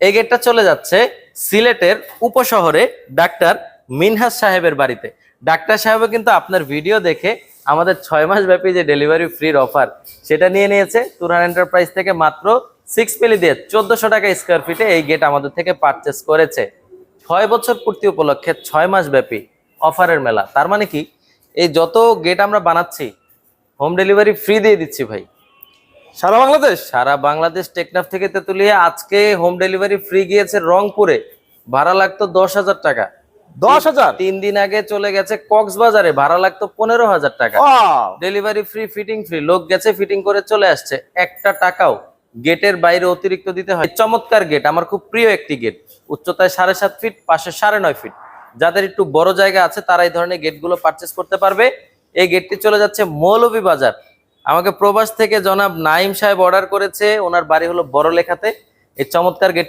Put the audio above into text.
এই গেটটা চলে যাচ্ছে সিলেটের উপশহরে ডাক্তার মিনহাজ সাহেবের বাড়িতে। ডাক্তার সাহেবও কিন্তু আপনার ভিডিও দেখে আমাদের 6 মাস ব্যাপী যে ডেলিভারি ফ্রির অফার সেটা নিয়ে নিয়েছে তুরান এন্টারপ্রাইজ থেকে। মাত্র 6 মিলি দিয়ে 1400 টাকা স্কোয়ার ফিটে এই গেট আমাদের থেকে পারচেস করেছে। 6 বছর পূর্তি উপলক্ষে 6 মাস ব্যাপী অফারের মেলা। তার মানে কি, এই যত গেট আমরা বানাচ্ছি হোম ডেলিভারি ফ্রি দিয়ে দিচ্ছি ভাই সারা বাংলাদেশ। সারা বাংলাদেশ। টেকনাফ থেকে তেতুলিয়া আজকে হোম ডেলিভারি ফ্রি গিয়েছে রংপুরে, ভাড়া লাগতো 10,000 টাকা। 10,000। 3 দিন আগে চলে গেছে কক্সবাজারে, ভাড়া লাগতো 15,000 টাকা। Delivery free, fitting free. লোক গেছে ফিটিং করে চলে আসছে, একটা টাকাও গেটের বাইরে অতিরিক্ত দিতে হয়। চমৎকার গেট, আমার খুব প্রিয় একটি গেট। উচ্চতায় 7.5 ফিট, পাশে 9.5 ফিট। যাদের একটু বড় জায়গা আছে তারা এই ধরনের গেটগুলো পারচেস করতে পারবে। এই গেটটি চলে যাচ্ছে মৌলভীবাজার। আমাকে প্রবাস থেকে জনাব নাইম সাহেব অর্ডার করেছে, ওনার বাড়ি হলো বড়লেখাতে। এই চমৎকার গেটটি